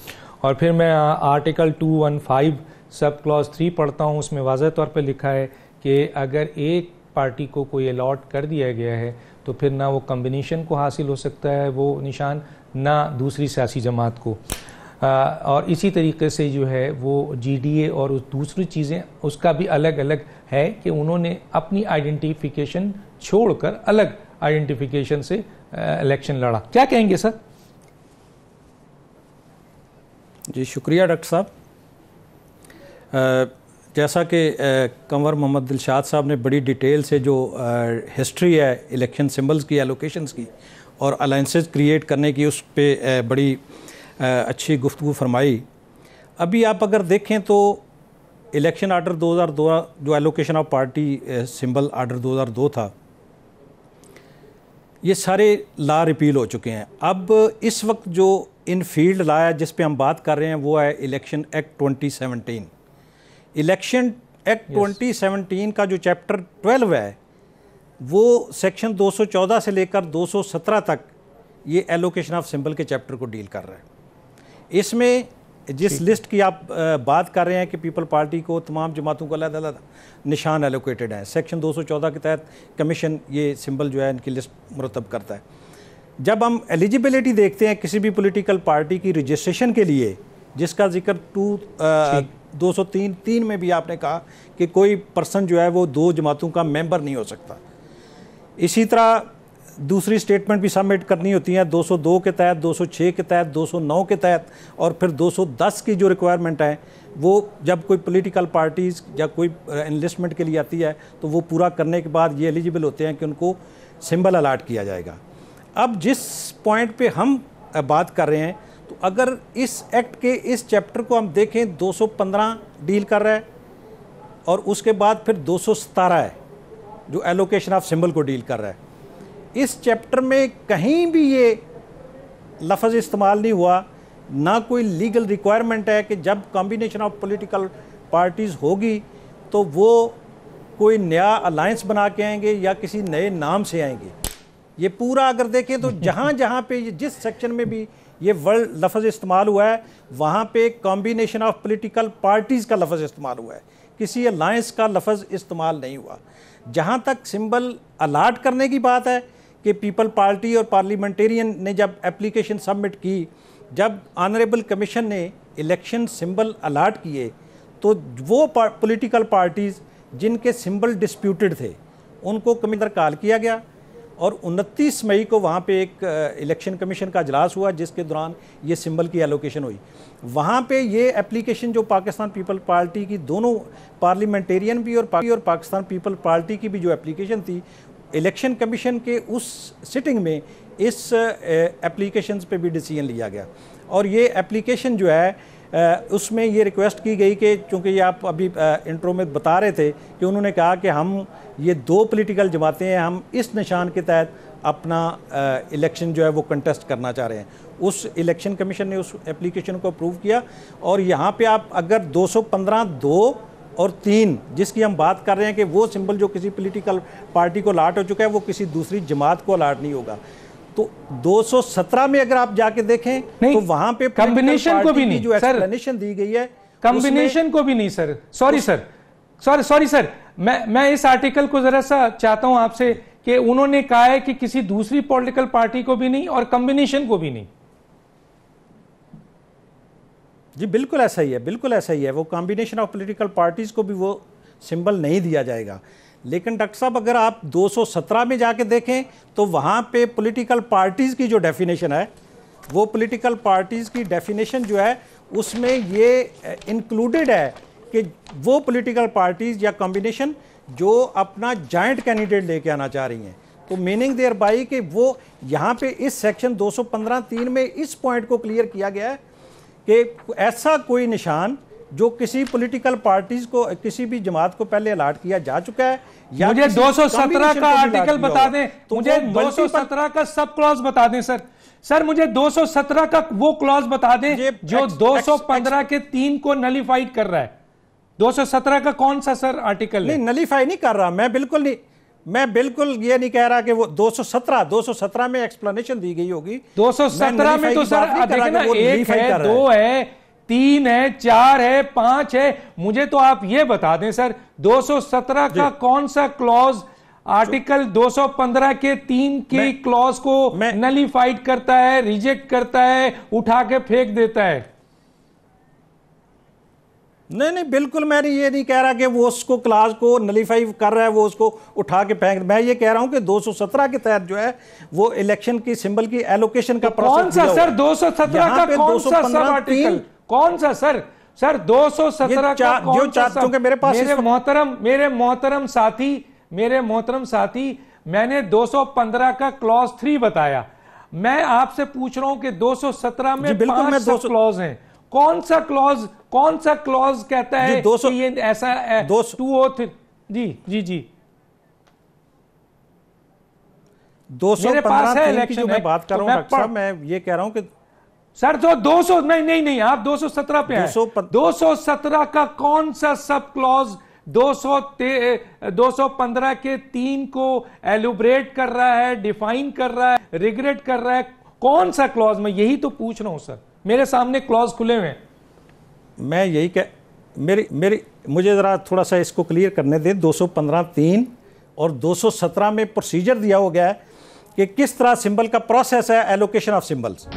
और फिर मैं आर्टिकल 215 सब क्लॉज 3 पढ़ता हूँ, उसमें वाज़ह तौर पर लिखा है कि अगर एक पार्टी को कोई अलॉट कर दिया गया है तो फिर ना वो कम्बिनेशन को हासिल हो सकता है वो निशान, ना दूसरी सियासी जमात को। और इसी तरीके से जो है वो जीडीए और उस दूसरी चीज़ें उसका भी अलग अलग है कि उन्होंने अपनी आइडेंटिफिकेशन छोड़कर अलग आइडेंटिफिकेशन से इलेक्शन लड़ा। क्या कहेंगे सर? जी शुक्रिया डॉक्टर साहब। जैसा कि कंवर मोहम्मद दिलशाद साहब ने बड़ी डिटेल से जो हिस्ट्री है इलेक्शन सिंबल्स की, एलोकेशंस की और अलाइंसेस क्रिएट करने की, उस पे बड़ी अच्छी गुफ्तगू फरमाई। अभी आप अगर देखें तो इलेक्शन आर्डर 2002 जो allocation of party symbol order 2002 था, ये सारे ला रिपील हो चुके हैं। अब इस वक्त जो इन फील्ड ला है जिस पे हम बात कर रहे हैं वो है इलेक्शन एक्ट 2017। इलेक्शन एक्ट 2017 का जो चैप्टर 12 है वो सेक्शन 214 से लेकर 217 तक ये एलोकेशन ऑफ सिंबल के चैप्टर को डील कर रहा है। इसमें जिस लिस्ट की आप बात कर रहे हैं कि पीपल पार्टी को तमाम जमातों को अलग-अलग निशान एलोकेटेड हैं, सेक्शन 214 के तहत कमीशन ये सिंबल जो है इनकी लिस्ट मुरतब करता है। जब हम एलिजिबिलिटी देखते हैं किसी भी पॉलिटिकल पार्टी की रजिस्ट्रेशन के लिए, जिसका जिक्र 203 में भी आपने कहा कि कोई पर्सन जो है वो 2 जमातों का मेंबर नहीं हो सकता। इसी तरह दूसरी स्टेटमेंट भी सबमिट करनी होती हैं 202 के तहत, 206 के तहत, 209 के तहत, और फिर 210 की जो रिक्वायरमेंट है वो जब कोई पॉलिटिकल पार्टीज़ या कोई एनलिस्टमेंट के लिए आती है तो वो पूरा करने के बाद ये एलिजिबल होते हैं कि उनको सिंबल अलाट किया जाएगा। अब जिस पॉइंट पे हम बात कर रहे हैं, तो अगर इस एक्ट के इस चैप्टर को हम देखें 215 डील कर रहा है और उसके बाद फिर 217 है जो एलोकेशन ऑफ सिंबल को डील कर रहा है। इस चैप्टर में कहीं भी ये लफ्ज़ इस्तेमाल नहीं हुआ ना कोई लीगल रिक्वायरमेंट है कि जब कॉम्बिनेशन ऑफ पॉलिटिकल पार्टीज़ होगी तो वो कोई नया अलायंस बना के आएंगे या किसी नए नाम से आएंगे। ये पूरा अगर देखें तो जहाँ जहाँ पे जिस सेक्शन में भी ये वर्ड लफ्ज़ इस्तेमाल हुआ है वहाँ पे कॉम्बिनेशन ऑफ पॉलिटिकल पार्टीज़ का लफ्ज़ इस्तेमाल हुआ है, किसी अलायंस का लफ्ज़ इस्तेमाल नहीं हुआ। जहाँ तक सिंबल अलाट करने की बात है कि पीपल पार्टी और पार्लियामेंटेरियन ने जब एप्लीकेशन सबमिट की, जब ऑनरेबल कमीशन ने इलेक्शन सिंबल अलाट किए तो वो पॉलिटिकल पार्टीज़ जिनके सिंबल डिस्प्यूटेड थे उनको कमिश्नर कॉल किया गया और 29 मई को वहाँ पे एक इलेक्शन कमीशन का इजलास हुआ जिसके दौरान ये सिंबल की एलोकेशन हुई। वहाँ पे ये एप्लीकेशन जो पाकिस्तान पीपल पार्टी की दोनों पार्लियामेंटेरियन भी और पाकिस्तान पीपल पार्टी की भी जो एप्लीकेशन थी, इलेक्शन कमीशन के उस सिटिंग में इस एप्लीकेशन पे भी डिसीजन लिया गया और ये एप्लीकेशन जो है उसमें ये रिक्वेस्ट की गई कि चूँकि ये आप अभी इंट्रो में बता रहे थे कि उन्होंने कहा कि हम ये 2 पॉलिटिकल जमातें हैं, हम इस निशान के तहत अपना इलेक्शन जो है वो कंटेस्ट करना चाह रहे हैं। उस इलेक्शन कमीशन ने उस एप्लीकेशन को अप्रूव किया और यहाँ पे आप अगर 215(2) और 3 जिसकी हम बात कर रहे हैं कि वो सिंबल जो किसी पॉलिटिकल पार्टी को अलाट हो चुका है वो किसी दूसरी जमात को अलाट नहीं होगा, तो 217 में अगर आप जाके देखें तो वहां पे कॉम्बिनेशन को भी नहीं, जो एक्सप्लेनेशन दी गई है कॉम्बिनेशन को भी नहीं सर, सॉरी सर, मैं इस आर्टिकल को जरा सा चाहता हूं आपसे कि उन्होंने कहा है कि किसी दूसरी पॉलिटिकल पार्टी को भी नहीं और कॉम्बिनेशन को भी नहीं। जी बिल्कुल ऐसा ही है, बिल्कुल ऐसा ही है। वो कॉम्बिनेशन ऑफ पॉलिटिकल पार्टीज को भी वो सिंबल नहीं दिया जाएगा। लेकिन डॉक्टर साहब अगर आप 217 में जाके देखें तो वहाँ पे पॉलिटिकल पार्टीज़ की जो डेफिनेशन है वो पॉलिटिकल पार्टीज़ की डेफिनेशन जो है उसमें ये इंक्लूडेड है कि वो पॉलिटिकल पार्टीज़ या कॉम्बिनेशन जो अपना जॉइंट कैंडिडेट लेके आना चाह रही हैं। तो मीनिंग देयर बाई कि वो यहाँ पे इस सेक्शन 215(3) में इस पॉइंट को क्लियर किया गया है कि ऐसा कोई निशान जो किसी पॉलिटिकल पार्टीज को किसी भी जमात को पहले अलाट किया जा चुका है या मुझे 217 का आर्टिकल बता दें, तो मुझे 217 का सब क्लॉज बता दें सर मुझे 217 का वो क्लॉज बता दें जो 215 के 3 को नलीफाइड कर रहा है। 217 का कौन सा सर आर्टिकल नहीं नलीफाई नहीं कर रहा, मैं बिल्कुल ये नहीं कह रहा कि वो 217 में एक्सप्लेनेशन दी गई होगी। 217 में तो सर देखिए ना, 1 है 2 है 3 है 4 है 5 है, मुझे तो आप ये बता दें सर 217 का कौन सा क्लॉज आर्टिकल 215 के 3 के क्लॉज को नलीफाइड करता है, रिजेक्ट करता है, उठा के फेंक देता है। नहीं बिल्कुल मैं ये नहीं कह रहा कि वो उसको क्लास को नलीफाई कर रहा है, वो उसको उठा के फेंक। मैं ये कह रहा हूं कि 217 के तहत जो है वो इलेक्शन की सिंबल की एलोकेशन का प्रोसेस कौन सा सर 217 का कौन सा सब आर्टिकल कौन सा सर 217 का कौन सा सब? मेरे पास मेरे मोहतरम साथी मैंने 215 का क्लॉज 3 बताया। मैं आपसे पूछ रहा हूं कि 217 में 5 सब क्लॉज हैं, कौन सा क्लॉज कहता है कि ये ऐसा 203? जी 215 मेरे पास है इलेक्शन में बात कर रहा हूं डॉक्टर साहब, मैं ये कह रहा हूं कि सर जो 200 नहीं आप 217 पे हैं। 217 का कौन सा सब क्लॉज 215 के 3 को एलुब्रेट कर रहा है, डिफाइन कर रहा है, रिग्रेट कर रहा है? कौन सा क्लॉज? मैं यही तो पूछ रहा हूं सर, मेरे सामने क्लॉज खुले हुए हैं। मैं यही मेरी मुझे जरा थोड़ा सा इसको क्लियर करने दें। 215(3) और 217 में प्रोसीजर दिया हो गया है कि किस तरह सिंबल का प्रोसेस है, एलोकेशन ऑफ सिंबल्स।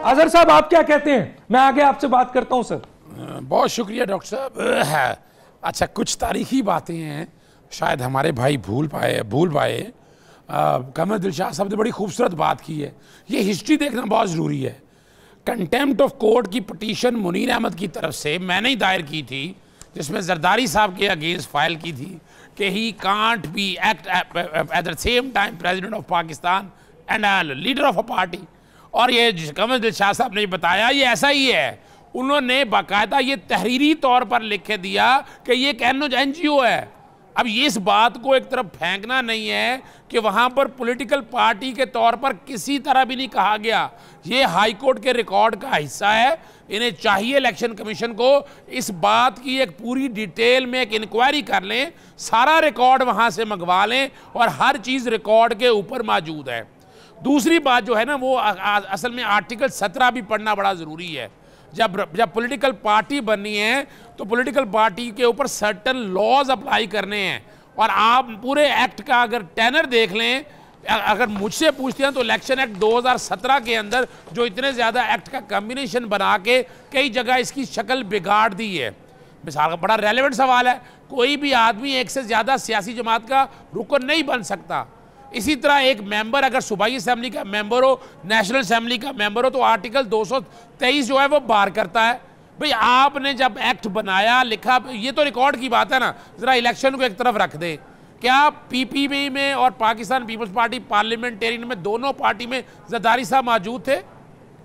अजहर साहब आप क्या कहते हैं? मैं आगे आपसे बात करता हूं सर। बहुत शुक्रिया डॉक्टर साहब। अच्छा, कुछ तारीखी बातें हैं शायद हमारे भाई भूल पाए। कमर दिलशाद साहब ने बड़ी खूबसूरत बात की है। ये हिस्ट्री देखना बहुत ज़रूरी है कंटेम्प्ट ऑफ कोर्ट की पिटीशन मुनीर अहमद की तरफ से मैंने ही दायर की थी, जिसमें जरदारी साहब के अगेंस्ट फाइल की थी कि he can't be act at the same time president of Pakistan and leader of a party. और ये कमर दिलशाद साहब ने बताया ये ऐसा ही है। उन्होंने बाकायदा ये तहरीरी तौर पर लिख के दिया कि ये एक NGO है। अब ये इस बात को एक तरफ फेंकना नहीं है कि वहाँ पर पॉलिटिकल पार्टी के तौर पर किसी तरह भी नहीं कहा गया। ये हाई कोर्ट के रिकॉर्ड का हिस्सा है। इन्हें चाहिए इलेक्शन कमीशन को इस बात की एक पूरी डिटेल में एक इंक्वायरी कर लें, सारा रिकॉर्ड वहाँ से मंगवा लें और हर चीज़ रिकॉर्ड के ऊपर मौजूद है। दूसरी बात जो है ना, वो असल में आर्टिकल 17 भी पढ़ना बड़ा ज़रूरी है। जब पॉलिटिकल पार्टी बननी है तो पॉलिटिकल पार्टी के ऊपर सर्टन लॉज अप्लाई करने हैं। और आप पूरे एक्ट का अगर टेनर देख लें, अगर मुझसे पूछते हैं तो इलेक्शन एक्ट 2017 के अंदर जो इतने ज़्यादा एक्ट का कम्बिनेशन बना के कई जगह इसकी शक्ल बिगाड़ दी है। मिसाल का बड़ा रेलेवेंट सवाल है, कोई भी आदमी एक से ज़्यादा सियासी जमात का रुकन नहीं बन सकता। इसी तरह एक मेंबर अगर सूबाई असेंबली का मेंबर हो, नेशनल असेंबली का मेंबर हो, तो आर्टिकल 223 जो है वो बार करता है। भाई आपने जब एक्ट बनाया, लिखा, ये तो रिकॉर्ड की बात है ना, ज़रा इलेक्शन को एक तरफ रख दें। क्या PPP में और पाकिस्तान पीपल्स पार्टी पार्लियामेंटेरियन में दोनों पार्टी में जरदारी साहब मौजूद थे?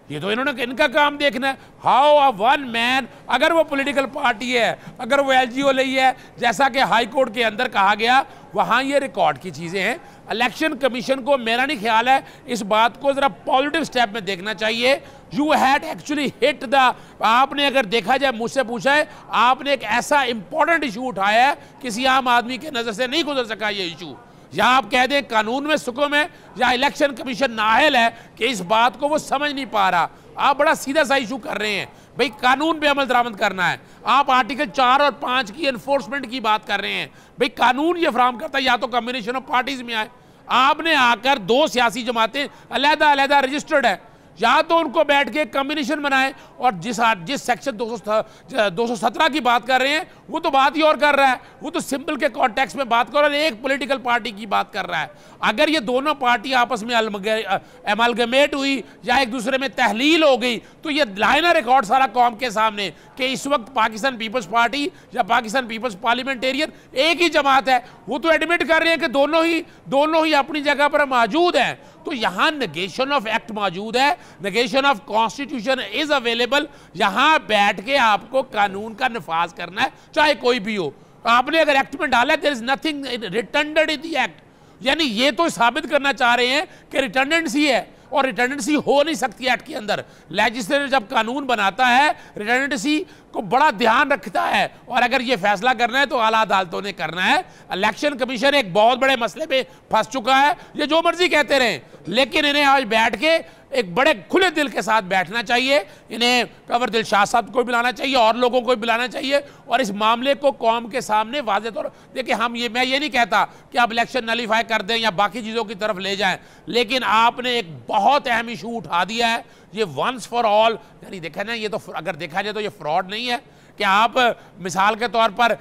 ये तो इन्होंने इनका काम देखना है। हाउ अ वन मैन, अगर वो पॉलिटिकल पार्टी है, अगर वो NGO नहीं है, जैसा कि हाई कोर्ट के अंदर कहा गया, वहाँ ये रिकॉर्ड की चीज़ें हैं। इलेक्शन कमीशन को मेरा नहीं ख्याल है इस बात को ज़रा पॉजिटिव स्टेप में देखना चाहिए। You had actually hit the, आपने अगर देखा जाए, मुझसे पूछा है, आपने एक ऐसा इंपॉर्टेंट इशू उठाया है किसी आम आदमी के नज़र से नहीं गुजर सका ये इशू। या आप कह दें कानून में सुकून है, या इलेक्शन कमीशन नाअहल है कि इस बात को वो समझ नहीं पा रहा। आप बड़ा सीधा सा इशू कर रहे हैं। भाई कानून पे अमल दरामद करना है। आप आर्टिकल 4 और 5 की एनफोर्समेंट की बात कर रहे हैं। भाई कानून ये फराहम करता है या तो कम्बिनेशन ऑफ पार्टीज में आए। आपने आकर 2 सियासी जमातें अलग-अलग रजिस्टर्ड है, या तो उनको बैठ के कम्बिनेशन बनाए। और जिस सेक्शन 217 की बात कर रहे हैं वो तो बात ही और कर रहा है, वो तो सिंपल के कॉन्टेक्स्ट में बात कर रहा है, एक पॉलिटिकल पार्टी की बात कर रहा है। अगर ये दोनों पार्टी आपस में एमलगमेट हुई या एक दूसरे में तहलील हो गई तो ये लाइना रिकॉर्ड सारा कौम के सामने कि इस वक्त पाकिस्तान पीपल्स पार्टी या पाकिस्तान पीपल्स पार्लियामेंटेरियन एक ही जमात है। वो तो एडमिट कर रहे हैं कि दोनों ही अपनी जगह पर मौजूद हैं। तो यहां नेगेशन ऑफ एक्ट मौजूद है, negation of constitution is available. यहां बैठ के आपको कानून का नफाज करना है, चाहे कोई भी हो। आपने अगर एक्ट में डाला there is nothing returned in the act, यानी ये तो साबित करना चाह रहे हैं कि रिटर्नेंसी है, और रिटर्नेंसी हो नहीं सकती एक्ट के अंदर। लेजिस्लेचर जब कानून बनाता है रिटर्नेंसी को बड़ा ध्यान रखता है, और अगर ये फैसला करना है तो आला अदालतों ने करना है। इलेक्शन कमीशन एक बहुत बड़े मसले पे फंस चुका है। ये जो मर्जी कहते रहें, लेकिन इन्हें आज बैठ के एक बड़े खुले दिल के साथ बैठना चाहिए। इन्हें कमर दिलशाद साहब को बुलाना चाहिए और लोगों को भी बुलाना चाहिए, और इस मामले को कौम के सामने वाज़ेह तौर। देखिए मैं ये नहीं कहता कि आप इलेक्शन नलीफाई कर दें या बाकी चीज़ों की तरफ ले जाएं, लेकिन आपने एक बहुत अहम इशू उठा दिया है। ये वंस फॉर ऑल, यानी देखा ना, ये तो अगर देखा जाए तो ये फ्रॉड नहीं है कि आप मिसाल के तौर पर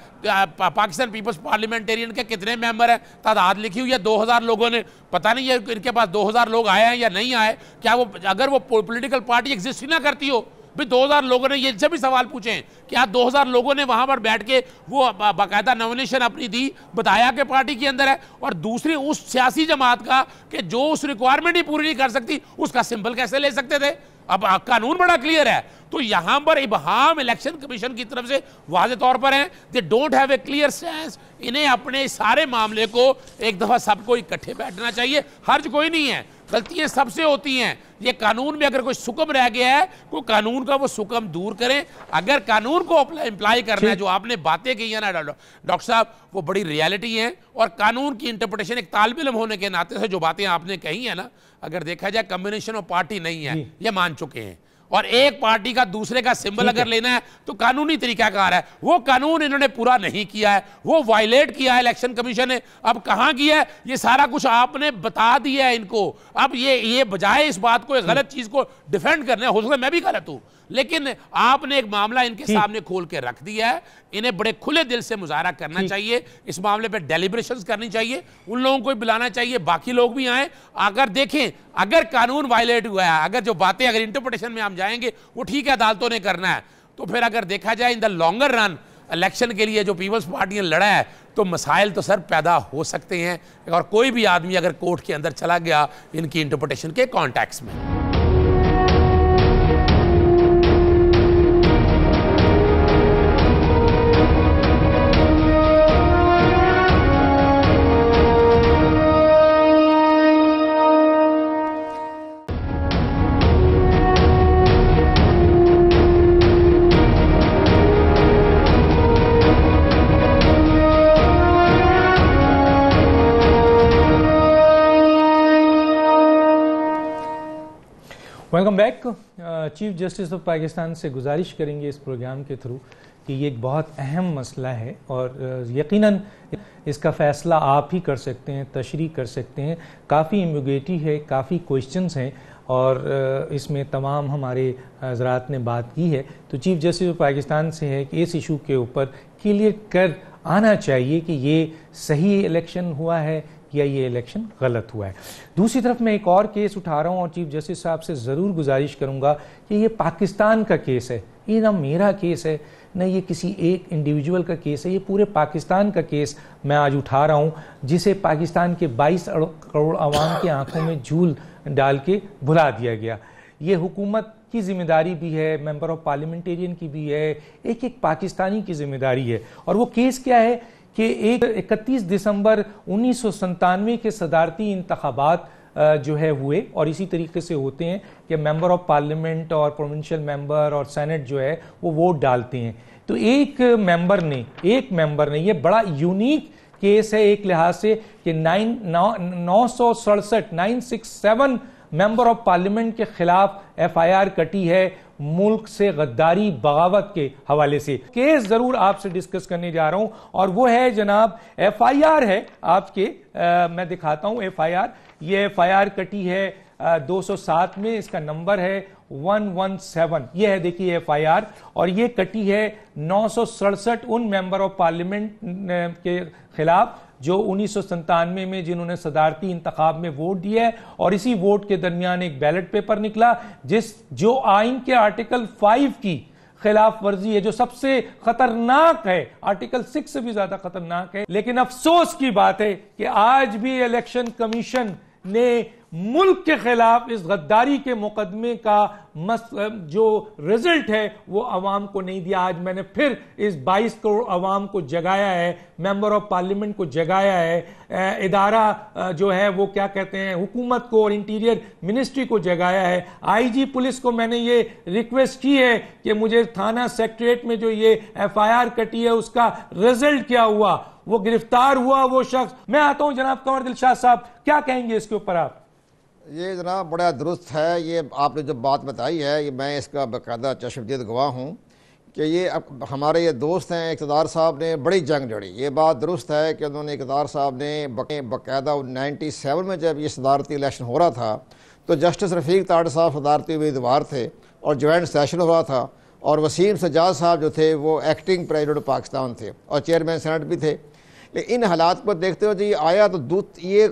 पाकिस्तान पीपल्स पार्लियामेंटेरियन के कितने मेंबर हैं, तादाद लिखी हुई है 2000 लोगों ने। पता नहीं है इनके पास 2000 लोग आए हैं या नहीं आए। क्या वो, अगर वो पॉलिटिकल पार्टी एग्जिस्ट ही ना करती हो, भाई 2000 लोगों ने, ये भी सवाल पूछें कि आप 2000 लोगों ने वहां पर बैठ के वो बाकायदा नॉमिनेशन अपनी दी, बताया कि पार्टी के अंदर है, और दूसरी उस सियासी जमात का कि जो उस रिक्वायरमेंट ही पूरी नहीं कर सकती, उसका सिंबल कैसे ले सकते थे? अब कानून बड़ा क्लियर है। तो यहां पर इबहाम इलेक्शन कमीशन की तरफ से वाज़ेह तौर पर है, they don't have a clear stance. इन्हें अपने सारे मामले को एक दफा सबको इकट्ठे बैठना चाहिए। हर्ज कोई नहीं है, गलतियां सबसे होती हैं। ये कानून में अगर कोई सुकम रह गया है, कोई कानून का वो सुकम दूर करें। अगर कानून को इम्प्लाई करना है, जो आपने बातें कही है ना डॉक्टर साहब, वो बड़ी रियलिटी है। और कानून की इंटरप्रिटेशन एक तालिब इल्म होने के नाते से जो बातें आपने कही है ना, अगर देखा जाए कम्बिनेशन ऑफ पार्टी नहीं है, ये मान चुके हैं। और एक पार्टी का दूसरे का सिंबल अगर लेना है तो कानूनी तरीकाकार है। वो कानून इन्होंने पूरा नहीं किया है, वो वायलेट किया है इलेक्शन कमीशन ने। अब कहां किया है ये सारा कुछ आपने बता दिया है इनको। अब ये बजाय इस बात को, गलत चीज को डिफेंड करने, हो सकता है मैं भी गलत हूं, लेकिन आपने एक मामला इनके सामने खोल के रख दिया है। इन्हें बड़े खुले दिल से मुजाहरा करना चाहिए, इस मामले पे डेलिब्रेशंस करनी चाहिए, उन लोगों को बुलाना चाहिए, बाकी लोग भी आए, अगर देखें अगर कानून वायलेट हुआ है, अगर जो बातें अगर इंटरप्रिटेशन में हम जाएंगे, वो ठीक है, अदालतों ने करना है। तो फिर अगर देखा जाए in the longer run election के लिए जो पीपल्स पार्टी ने लड़ा है, तो मसाइल तो सर पैदा हो सकते हैं, और कोई भी आदमी अगर कोर्ट के अंदर चला गया इनकी इंटरप्रिटेशन के कॉन्टेक्स्ट में। Welcome back. Chief justice of Pakistan से गुजारिश करेंगे इस प्रोग्राम के थ्रू कि ये एक बहुत अहम मसला है और यकीनन इसका फ़ैसला आप ही कर सकते हैं, तशरीह कर सकते हैं। काफ़ी एम्बिग्युइटी है, काफ़ी क्वेश्चंस हैं और इसमें तमाम हमारे हज़रात ने बात की है। तो चीफ जस्टिस ऑफ पाकिस्तान से है कि इस इशू के ऊपर क्लियर कर आना चाहिए कि ये सही इलेक्शन हुआ है या ये इलेक्शन गलत हुआ है। दूसरी तरफ मैं एक और केस उठा रहा हूँ और चीफ जस्टिस साहब से ज़रूर गुजारिश करूँगा कि ये पाकिस्तान का केस है, ये ना मेरा केस है न ये किसी एक इंडिविजुअल का केस है, ये पूरे पाकिस्तान का केस मैं आज उठा रहा हूँ, जिसे पाकिस्तान के 22 करोड़ आवाम की आंखों में झूल डाल के भुला दिया गया। ये हुकूमत की जिम्मेदारी भी है, मेंबर ऑफ पार्लियामेंटेरियन की भी है, एक एक पाकिस्तानी की जिम्मेदारी है। और वो केस क्या है कि 31 दिसंबर 1997 के सदारती इंतखाबात जो है हुए और इसी तरीके से होते हैं कि मेंबर ऑफ पार्लियामेंट और प्रोविंशियल मेंबर और सेनेट जो है वो वोट डालते हैं। तो एक मेंबर ने ये बड़ा यूनिक केस है एक लिहाज से कि 967 मेंबर ऑफ पार्लियामेंट के खिलाफ FIR कटी है मुल्क से गद्दारी बगावत के हवाले से। केस जरूर आपसे डिस्कस करने जा रहा हूं और वो है जनाब FIR है आपके, मैं दिखाता हूं FIR। ये FIR कटी है 207 में, इसका नंबर है 117। ये है देखिए FIR और ये कटी है 967 उन मेंबर ऑफ पार्लियामेंट के खिलाफ जो 1997 में जिन्होंने सदारती इंतखाब में वोट दिया है। और इसी वोट के दरमियान एक बैलेट पेपर निकला जो आइन के आर्टिकल 5 की खिलाफ वर्जी है, जो सबसे खतरनाक है, आर्टिकल 6 से भी ज्यादा खतरनाक है। लेकिन अफसोस की बात है कि आज भी इलेक्शन कमीशन ने मुल्क के खिलाफ इस गद्दारी के मुकदमे का जो रिजल्ट है वो अवाम को नहीं दिया। आज मैंने फिर इस 22 करोड़ अवाम को जगाया है, मेंबर ऑफ पार्लियामेंट को जगाया है, इदारा जो है वो क्या कहते हैं हुकूमत को और इंटीरियर मिनिस्ट्री को जगाया है। IG पुलिस को मैंने ये रिक्वेस्ट की है कि मुझे थाना सेक्रेटरीट में जो ये FIR कटी है उसका रिजल्ट क्या हुआ, वो गिरफ्तार हुआ वो शख्स। मैं आता हूं जनाब कंवर दिलशाद साहब, क्या कहेंगे इसके ऊपर आप? ये जनाब बड़ा दुरुस्त है, ये आपने जो बात बताई है ये मैं इसका बाकायदा चश्मदीद गवाह हूँ कि ये अब हमारे ये दोस्त हैं इक़्तिदार साहब ने बड़ी जंग लड़ी। ये बात दुरुस्त है कि उन्होंने इक़्तिदार साहब ने बाकायदा 97 में जब ये सदारती इलेक्शन हो रहा था तो जस्टिस रफ़ीक ताड़ साहब सदारती उम्मीदवार थे और जॉइंट सेशन हो रहा था और वसीम सज्जाद साहब जो थे वो एक्टिंग प्रेसिडेंट पाकिस्तान थे और चेयरमैन सेनेट भी थे। लेकिन इन हालात को देखते हुए जी आया तो ये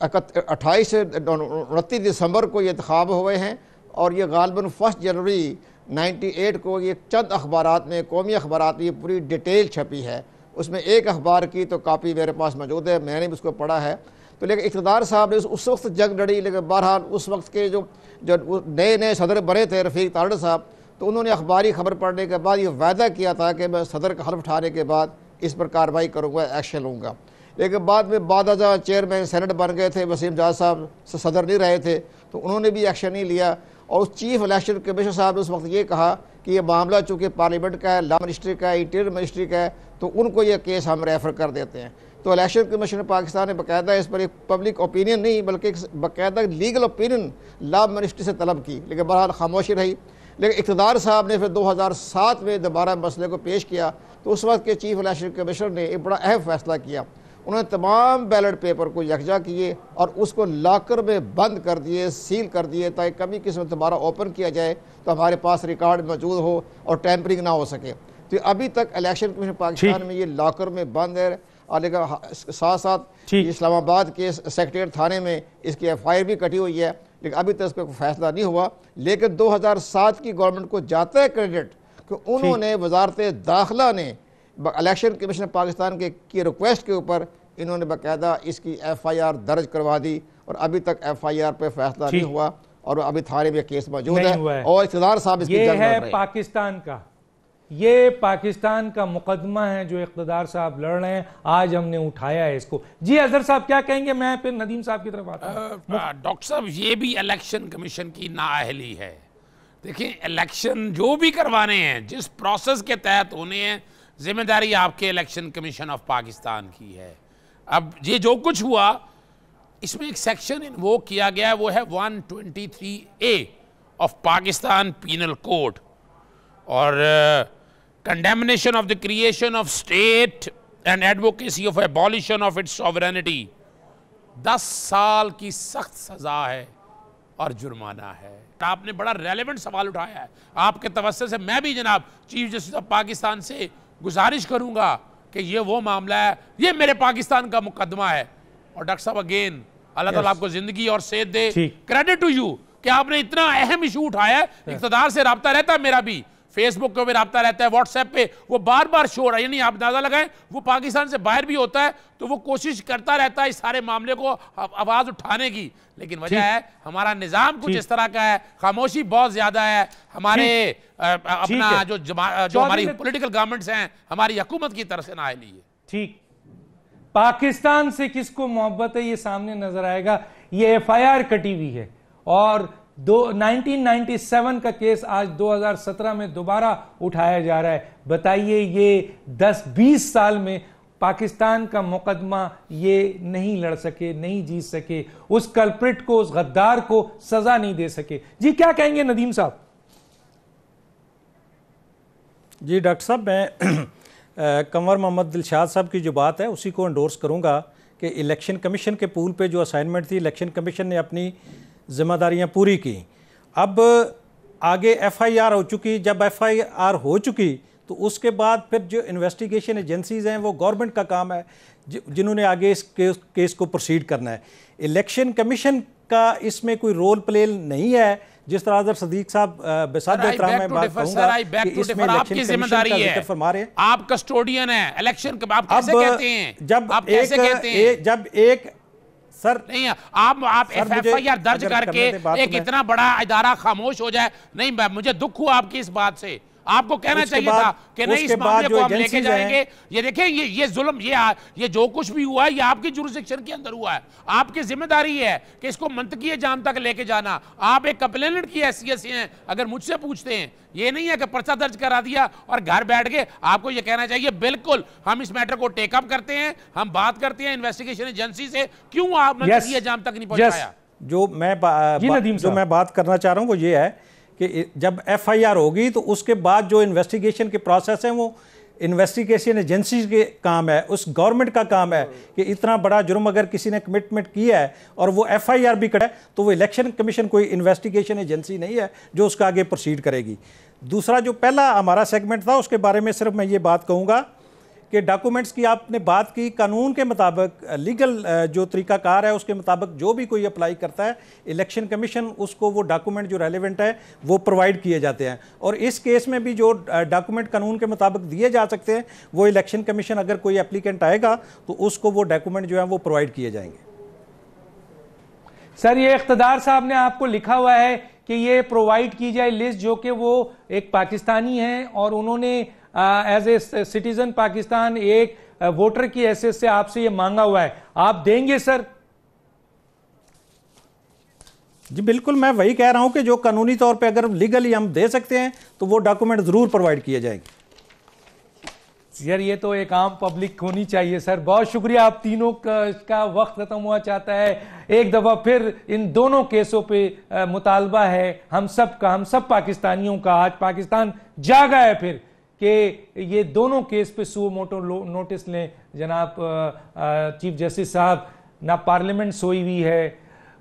28 से 29 दिसंबर को ये इंतखाब हुए हैं और ये गालबन 1 जनवरी 98 को ये चंद अखबारात में, कौमी अखबारात में ये पूरी डिटेल छपी है। उसमें एक अखबार की तो कापी मेरे पास मौजूद है, मैंने भी उसको पढ़ा है। तो लेकिन इक़्तिदार साहब ने उस वक्त जंग लड़ी, लेकिन बहरहाल उस वक्त के जो नए सदर बने थे रफ़ीक ताड़ साहब, तो उन्होंने अखबारी खबर पढ़ने के बाद ये वायदा किया था कि मैं सदर का हल्फ उठाने के बाद इस पर कार्रवाई करूँगा, एक्शन लूँगा। लेकिन बाद में बादशाह चेयरमैन सेनेट बन गए थे, वसीम जाद साहब सदर नहीं रहे थे, तो उन्होंने भी एक्शन नहीं लिया। और उस चीफ इलेक्शन कमीशन साहब ने उस वक्त ये कहा कि ये मामला चूँकि पार्लियामेंट का है, लॉ मिनिस्ट्री का है, इंटीरियर मिनिस्ट्री का है, तो उनको ये केस हम रेफ़र कर देते हैं। तो इलेक्शन कमीशन पाकिस्तान ने बाकायदा इस पर एक पब्लिक ओपिनियन नहीं बल्कि एक बाकायदा लीगल ओपिनियन लॉ मिनिस्ट्री से तलब की, लेकिन बहरहाल खामोशी रही। लेकिन इक़्तिदार साहब ने फिर 2007 में दोबारा मसले को पेश किया तो उस वक्त के चीफ इलेक्शन कमिश्नर ने एक बड़ा अहम फैसला किया। उन्होंने तमाम बैलेट पेपर को यकजा किए और उसको लॉकर में बंद कर दिए, सील कर दिए, ताकि कभी किसी में दोबारा ओपन किया जाए तो हमारे पास रिकॉर्ड मौजूद हो और टैंपरिंग ना हो सके। तो अभी तक इलेक्शन कमीशन पाकिस्तान में ये लॉकर में बंद है। और लेकिन साथ साथ इस्लामाबाद के सेक्रेटरीट थाने में इसकी FIR भी कटी हुई है, लेकिन अभी तक इस पर कोई फैसला नहीं हुआ। लेकिन 2007 की गवर्नमेंट को जाता है क्रेडिट कि उन्होंने वजारत दाखिला ने इलेक्शन कमीशन पाकिस्तान के की रिक्वेस्ट के ऊपर इन्होंने बाकायदा इसकी FIR दर्ज करवा दी और अभी तक FIR पे फैसला नहीं हुआ और अभी थाने में केस मौजूद है और इख्तियार साहब इसकी जंग लड़ रहे हैं। पाकिस्तान का ये पाकिस्तान का मुकदमा है जो इख्तियार साहब लड़ रहे हैं, आज हमने उठाया है इसको। जी अजहर साहब क्या कहेंगे? मैं फिर नदीम साहब की तरफ आता हूं। डॉक्टर साहब ये भी इलेक्शन कमीशन की नाअहली है। देखिए इलेक्शन जो भी करवाने हैं, जिस प्रोसेस के तहत होने हैं, जिम्मेदारी आपके इलेक्शन कमीशन ऑफ पाकिस्तान की है। अब ये जो कुछ हुआ इसमें एक सेक्शन इन्वोक किया गया है, वो है 123A of Pakistan penal code और condemnation of the creation of state and advocacy of abolition of its sovereignty. 10 साल की सख्त सजा है और जुर्माना है। आपने बड़ा रेलेवेंट सवाल उठाया है। आपके तवज्जो से मैं भी जनाब चीफ जस्टिस ऑफ पाकिस्तान से गुजारिश करूंगा कि ये वो मामला है, ये मेरे पाकिस्तान का मुकदमा है। और डॉक्टर साहब अगेन अल्लाह ताला आपको जिंदगी और सेहत दे, क्रेडिट टू यू कि आपने इतना अहम इशू उठाया है। इक़्तिदार से रब्ता रहता है मेरा भी, फेसबुक पे भी रब्ता रहता है, व्हाट्सएप पे वो बार बार शो रहा है, यानी आप अंदाजा लगाएं वो पाकिस्तान से बाहर भी होता है तो वो कोशिश करता रहता है इस सारे मामले को आवाज उठाने की। लेकिन वजह है हमारा निजाम कुछ इस तरह का है, खामोशी बहुत ज्यादा है। हमारे अपना जो हमारी पॉलिटिकल गवर्नमेंट्स हैं, हमारी हुकूमत की तरफ से नाअहली है। ठीक, पाकिस्तान से किसको मोहब्बत है ये सामने नजर आएगा। ये FIR कटी हुई है और 1997 का केस आज 2017 में दोबारा उठाया जा रहा है। बताइए ये 10-20 साल में पाकिस्तान का मुकदमा ये नहीं लड़ सके, नहीं जीत सके, उस कल्प्रिट को, उस गद्दार को सजा नहीं दे सके। जी क्या कहेंगे नदीम साहब? जी डॉक्टर साहब, मैं कंवर मोहम्मद दिलशाद साहब की जो बात है उसी को एंडोर्स करूंगा कि इलेक्शन कमीशन के पूल पे जो असाइनमेंट थी, इलेक्शन कमीशन ने अपनी जिम्मेदारियां पूरी की। अब आगे FIR हो चुकी, जब FIR हो चुकी तो उसके बाद फिर जो इन्वेस्टिगेशन एजेंसीज हैं वो गवर्नमेंट का काम है जिन्होंने आगे इस केस को प्रोसीड करना है। इलेक्शन कमीशन का इसमें कोई रोल प्ले नहीं है। जिस तरह अजहर सदीक साहब बेसाद एहतराम में बात कहूंगा कि इसमें आपकी जिम्मेदारी है, आप कस्टोडियन हैं इलेक्शन के। आप कैसे कहते हैं? जब एक सर नहीं, आप FIR दर्ज करके एक इतना बड़ा इदारा खामोश हो जाए, नहीं मुझे दुख हुआ आपकी इस बात से। आपको कहना चाहिए था कि नहीं इस मामले को हम लेके जाएंगे। ये देखिए ये जुल्म, ये जो कुछ भी हुआ है ये आपकी जुरिसडिक्शन के अंदर हुआ है। आपकी जिम्मेदारी है कि इसको मंतकी जाम तक लेके जाना। आप एक कंप्लेनेंट की हैसियत से हैं, अगर मुझसे पूछते हैं, ये नहीं है कि पर्चा दर्ज करा दिया और घर बैठ गए। आपको ये कहना चाहिए बिल्कुल हम इस मैटर को टेकअप करते हैं, हम बात करते हैं इन्वेस्टिगेशन एजेंसी से, क्यों आप मंतकी जाम तक नहीं पहुंचाया। जो मैं बात करना चाह रहा हूं वो ये है कि जब FIR होगी तो उसके बाद जो इन्वेस्टिगेशन के प्रोसेस हैं वो इन्वेस्टिगेशन एजेंसी के काम है, उस गवर्नमेंट का काम है कि इतना बड़ा जुर्म अगर किसी ने कमिटमेंट किया है और वो FIR भी कटा है तो वो इलेक्शन कमीशन कोई इन्वेस्टिगेशन एजेंसी नहीं है जो उसका आगे प्रोसीड करेगी। दूसरा जो पहला हमारा सेगमेंट था उसके बारे में सिर्फ मैं ये बात कहूँगा कि डॉक्यूमेंट्स की आपने बात की, कानून के मुताबिक लीगल जो तरीकाकार है उसके मुताबिक जो भी कोई अप्लाई करता है इलेक्शन कमीशन उसको वो डॉक्यूमेंट जो रेलेवेंट है वो प्रोवाइड किए जाते हैं। और इस केस में भी जो डॉक्यूमेंट कानून के मुताबिक दिए जा सकते हैं वो इलेक्शन कमीशन अगर कोई एप्लीकेंट आएगा तो उसको वो डॉक्यूमेंट जो है वो प्रोवाइड किए जाएंगे। सर ये इख्तियार साहब ने आपको लिखा हुआ है कि ये प्रोवाइड की जाए लिस्ट, जो कि वो एक पाकिस्तानी हैं और उन्होंने एज ए सिटीजन पाकिस्तान एक वोटर की हैसियत से आपसे ये मांगा हुआ है, आप देंगे सर? जी बिल्कुल, मैं वही कह रहा हूं कि जो कानूनी तौर पे अगर लीगली हम दे सकते हैं तो वो डॉक्यूमेंट जरूर प्रोवाइड किए जाएंगे। यार ये तो एक आम पब्लिक होनी चाहिए सर। बहुत शुक्रिया, आप तीनों का वक्त खत्म हुआ चाहता है। एक दफा फिर इन दोनों केसों पे मुतालबा है हम सब का, हम सब पाकिस्तानियों का। आज पाकिस्तान जागा है फिर कि ये दोनों केस पे सुओ मोटो नोटिस लें। जनाब चीफ जस्टिस साहब, ना पार्लियामेंट सोई हुई है,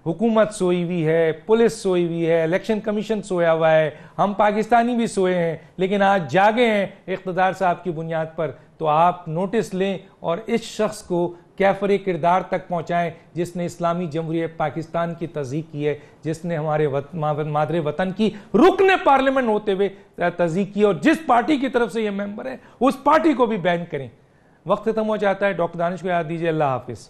हुकूमत सोई हुई है, पुलिस सोई हुई है, इलेक्शन कमीशन सोया हुआ है, हम पाकिस्तानी भी सोए हैं, लेकिन आज जागे हैं इक़्तिदार साहब की बुनियाद पर। तो आप नोटिस लें और इस शख्स को कैफर किरदार तक पहुँचाएँ जिसने इस्लामी जमहूरियत पाकिस्तान की तज़हीक की है, जिसने हमारे मादरे वतन की रुकने पार्लियामेंट होते हुए तज़हीक की, और जिस पार्टी की तरफ से ये मेंबर है उस पार्टी को भी बैन करें। वक्त खत्म हो जाता है। डॉक्टर दानिश को याद दीजिए। अल्लाह हाफिज़।